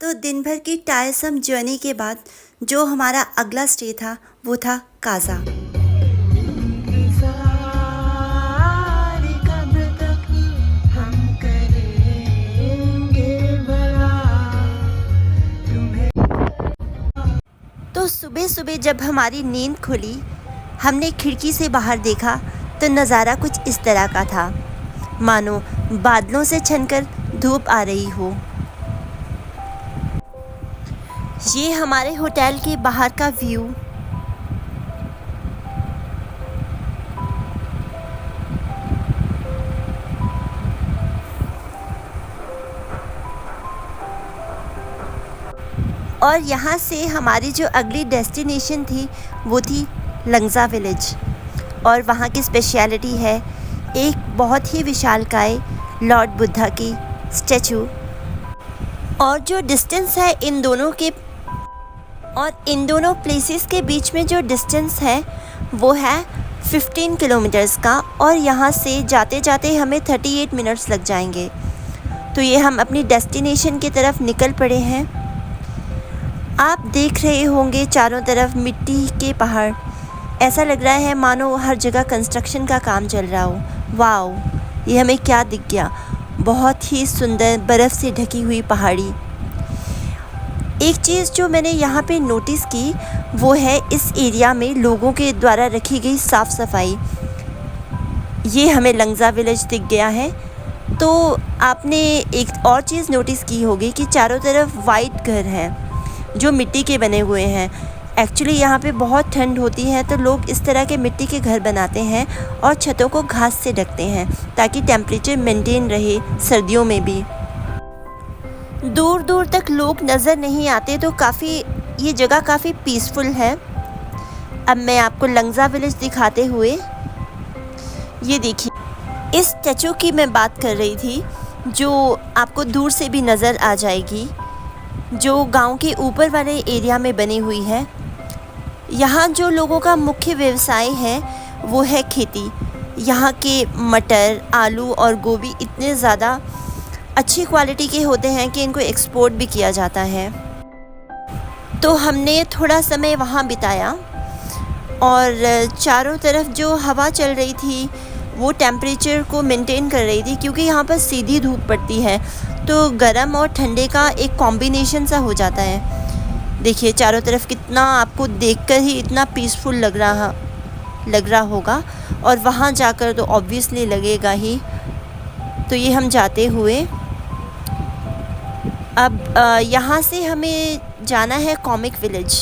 तो दिन भर की टायरसम जर्नी के बाद जो हमारा अगला स्टे था वो था काज़ा। तो सुबह सुबह जब हमारी नींद खुली, हमने खिड़की से बाहर देखा तो नज़ारा कुछ इस तरह का था, मानो बादलों से छनकर धूप आ रही हो। ये हमारे होटल के बाहर का व्यू। और यहाँ से हमारी जो अगली डेस्टिनेशन थी वो थी लंगज़ा विलेज। और वहाँ की स्पेशलिटी है एक बहुत ही विशालकाय लॉर्ड बुद्धा की स्टैचू। और जो डिस्टेंस है इन दोनों प्लेसेस के बीच में जो डिस्टेंस है वो है 15 किलोमीटर्स का। और यहाँ से जाते जाते हमें 38 मिनट्स लग जाएंगे। तो ये हम अपनी डेस्टिनेशन की तरफ निकल पड़े हैं। आप देख रहे होंगे चारों तरफ मिट्टी के पहाड़। ऐसा लग रहा है मानो हर जगह कंस्ट्रक्शन का काम चल रहा हो। वाओ, ये हमें क्या दिख गया, बहुत ही सुंदर बर्फ़ से ढकी हुई पहाड़ी। एक चीज़ जो मैंने यहाँ पे नोटिस की वो है इस एरिया में लोगों के द्वारा रखी गई साफ़ सफाई। ये हमें लंगज़ा विलेज दिख गया है। तो आपने एक और चीज़ नोटिस की होगी कि चारों तरफ वाइट घर हैं जो मिट्टी के बने हुए हैं। एक्चुअली यहाँ पे बहुत ठंड होती है तो लोग इस तरह के मिट्टी के घर बनाते हैं और छतों को घास से ढकते हैं ताकि टेम्परेचर मेंटेन रहे सर्दियों में भी। दूर दूर तक लोग नज़र नहीं आते तो ये जगह काफ़ी पीसफुल है। अब मैं आपको लंगज़ा विलेज दिखाते हुए, ये देखिए इस स्टैचू की मैं बात कर रही थी जो आपको दूर से भी नज़र आ जाएगी, जो गांव के ऊपर वाले एरिया में बनी हुई है। यहाँ जो लोगों का मुख्य व्यवसाय है वो है खेती। यहाँ के मटर, आलू और गोभी इतने ज़्यादा अच्छी क्वालिटी के होते हैं कि इनको एक्सपोर्ट भी किया जाता है। तो हमने थोड़ा समय वहाँ बिताया और चारों तरफ जो हवा चल रही थी वो टेम्परेचर को मेंटेन कर रही थी, क्योंकि यहाँ पर सीधी धूप पड़ती है तो गर्म और ठंडे का एक कॉम्बिनेशन सा हो जाता है। देखिए चारों तरफ कितना, आपको देखकर ही इतना पीसफुल लग रहा होगा और वहाँ जाकर तो ऑब्वियसली लगेगा ही। तो ये हम जाते हुए अब यहाँ से हमें जाना है कॉमिक विलेज।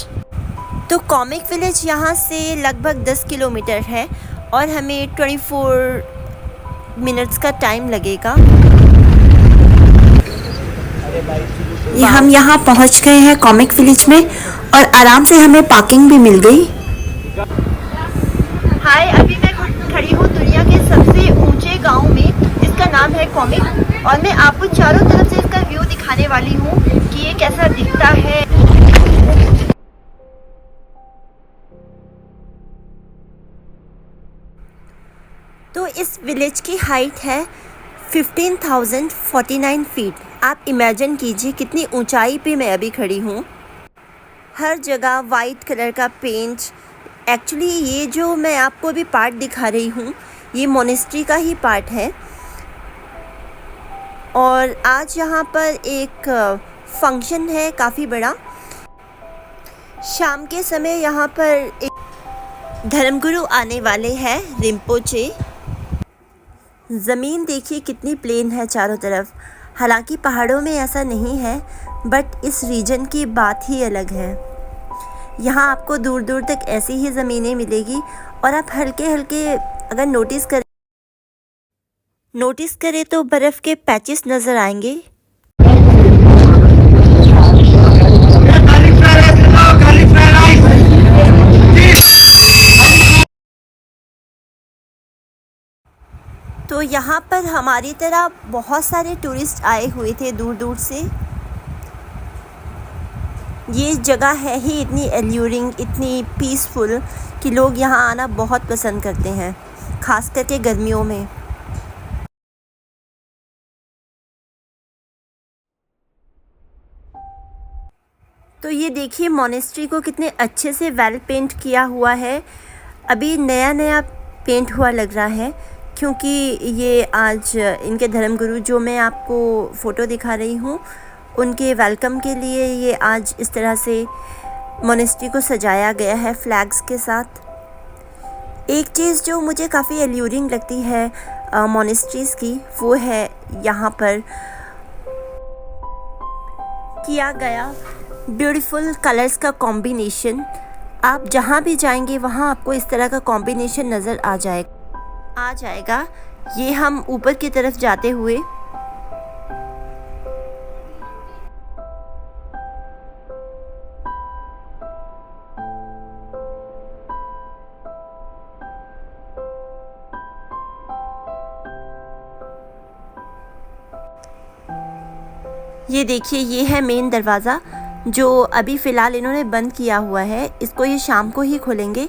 तो कॉमिक विलेज यहाँ से लगभग 10 किलोमीटर है और हमें 24 मिनट्स का टाइम लगेगा। हम यहाँ पहुँच गए हैं कॉमिक विलेज में और आराम से हमें पार्किंग भी मिल गई। हाय, अभी मैं खड़ी हूँ दुनिया के सबसे ऊंचे गांव में, इसका नाम है कॉमिक। और मैं आपको चारों तरफ से इसका व्यू दिखाने वाली हूँ कि ये कैसा दिखता है। तो इस विलेज की हाइट है 15,049 फीट। आप इमेजिन कीजिए कितनी ऊंचाई पे मैं अभी खड़ी हूँ। हर जगह वाइट कलर का पेंट। एक्चुअली ये जो मैं आपको अभी पार्ट दिखा रही हूँ ये मोनेस्ट्री का ही पार्ट है। और आज यहाँ पर एक फंक्शन है काफ़ी बड़ा। शाम के समय यहाँ पर एक धर्मगुरु आने वाले हैं, रिम्पोचे। ज़मीन देखिए कितनी प्लेन है चारों तरफ। हालांकि पहाड़ों में ऐसा नहीं है, बट इस रीजन की बात ही अलग है। यहाँ आपको दूर दूर तक ऐसी ही ज़मीनें मिलेगी और आप हल्के हल्के अगर नोटिस करें तो बर्फ़ के पैचेस नज़र आएंगे। तो यहाँ पर हमारी तरह बहुत सारे टूरिस्ट आए हुए थे दूर दूर से। ये जगह है ही इतनी एल्यूरिंग, इतनी पीसफुल कि लोग यहाँ आना बहुत पसंद करते हैं, ख़ास करके गर्मियों में। तो ये देखिए मोनेस्ट्री को कितने अच्छे से वेल पेंट किया हुआ है। अभी नया नया पेंट हुआ लग रहा है, क्योंकि ये आज इनके धर्मगुरु जो मैं आपको फ़ोटो दिखा रही हूँ उनके वेलकम के लिए ये आज इस तरह से मोनेस्ट्री को सजाया गया है फ्लैग्स के साथ। एक चीज़ जो मुझे काफ़ी एल्यूरिंग लगती है मोनेस्ट्रीज़ की, वो है यहाँ पर किया गया ब्यूटीफुल कलर्स का कॉम्बिनेशन। आप जहाँ भी जाएंगे वहाँ आपको इस तरह का कॉम्बिनेशन नज़र आ जाएगा। ये हम ऊपर की तरफ जाते हुए ये देखिए, ये है मेन दरवाज़ा जो अभी फ़िलहाल इन्होंने बंद किया हुआ है। इसको ये शाम को ही खोलेंगे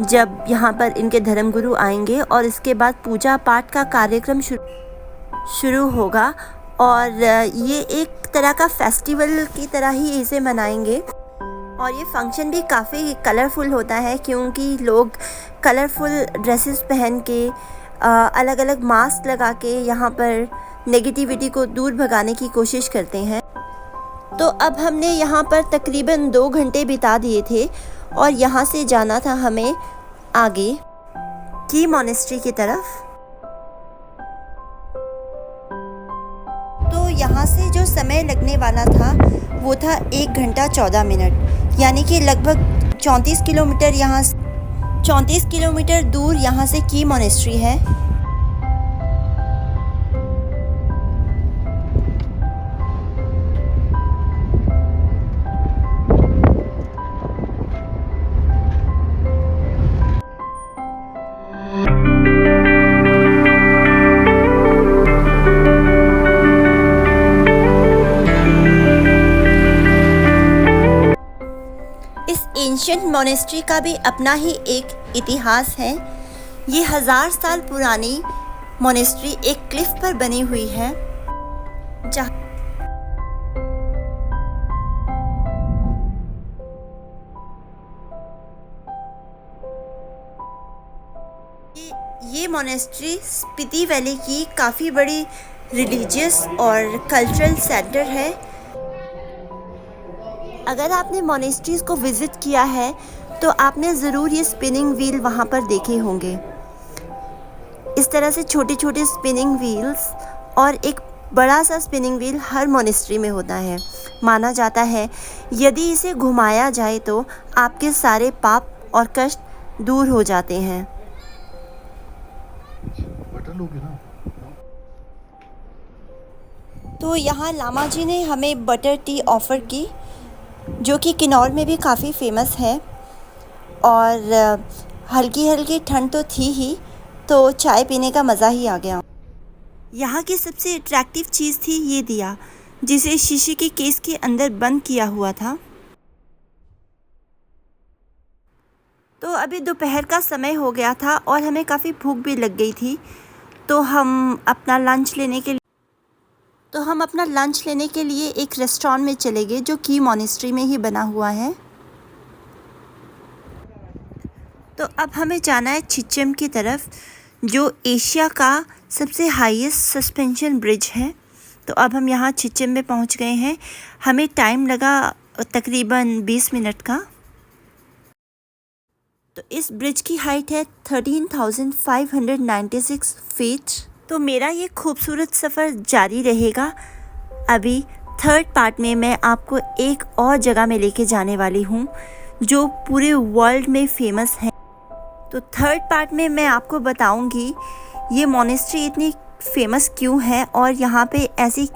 जब यहाँ पर इनके धर्मगुरु आएंगे, और इसके बाद पूजा पाठ का कार्यक्रम शुरू होगा। और ये एक तरह का फेस्टिवल की तरह ही इसे मनाएंगे। और ये फंक्शन भी काफ़ी कलरफुल होता है, क्योंकि लोग कलरफुल ड्रेसेस पहन के अलग अलग मास्क लगा के यहाँ पर नेगेटिविटी को दूर भगाने की कोशिश करते हैं। तो अब हमने यहाँ पर तकरीबन 2 घंटे बिता दिए थे, और यहाँ से जाना था हमें आगे की मोनेस्ट्री की तरफ। तो यहाँ से जो समय लगने वाला था वो था 1 घंटा 14 मिनट, यानी कि लगभग 34 किलोमीटर 34 किलोमीटर दूर यहाँ से की मोनेस्ट्री है। एंशिएंट मोनेस्ट्री का भी अपना ही एक इतिहास है। ये 1000 साल पुरानी मोनेस्ट्री एक क्लिफ पर बनी हुई है, जहाँ ये मोनेस्ट्री स्पीति वैली की काफ़ी बड़ी रिलीजियस और कल्चरल सेंटर है। अगर आपने मोनेस्ट्रीज़ को विज़िट किया है तो आपने ज़रूर ये स्पिनिंग व्हील वहाँ पर देखे होंगे। इस तरह से छोटे छोटे स्पिनिंग व्हील्स और एक बड़ा सा स्पिनिंग व्हील हर मोनेस्ट्री में होता है। माना जाता है यदि इसे घुमाया जाए तो आपके सारे पाप और कष्ट दूर हो जाते हैं। तो यहाँ लामा जी ने हमें बटर टी ऑफ़र की, जो कि किन्नौर में भी काफ़ी फेमस है। और हल्की हल्की ठंड तो थी ही, तो चाय पीने का मज़ा ही आ गया। यहाँ की सबसे अट्रैक्टिव चीज़ थी ये दिया, जिसे शीशे के केस के अंदर बंद किया हुआ था। तो अभी दोपहर का समय हो गया था और हमें काफ़ी भूख भी लग गई थी, तो हम अपना लंच लेने के लिए एक रेस्टोरेंट में चले गए, जो की मोनेस्ट्री में ही बना हुआ है। तो अब हमें जाना है छिच्चम की तरफ, जो एशिया का सबसे हाईएस्ट सस्पेंशन ब्रिज है। तो अब हम यहाँ छिच्चम में पहुँच गए हैं। हमें टाइम लगा तकरीबन 20 मिनट का। तो इस ब्रिज की हाइट है 13,596 फीट। तो मेरा ये खूबसूरत सफ़र जारी रहेगा। अभी थर्ड पार्ट में मैं आपको एक और जगह में लेके जाने वाली हूँ, जो पूरे वर्ल्ड में फेमस है। तो थर्ड पार्ट में मैं आपको बताऊँगी ये मोनेस्ट्री इतनी फेमस क्यों है, और यहाँ पे ऐसी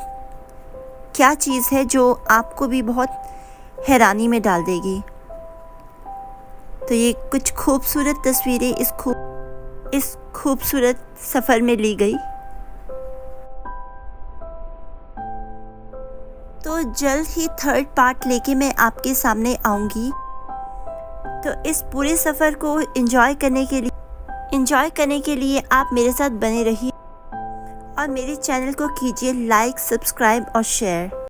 क्या चीज़ है जो आपको भी बहुत हैरानी में डाल देगी। तो ये कुछ खूबसूरत तस्वीरें इस खूबसूरत सफ़र में ली गई। तो जल्द ही थर्ड पार्ट लेके मैं आपके सामने आऊँगी। तो इस पूरे सफ़र को एंजॉय करने के लिए आप मेरे साथ बने रहिए, और मेरे चैनल को कीजिए लाइक, सब्सक्राइब और शेयर।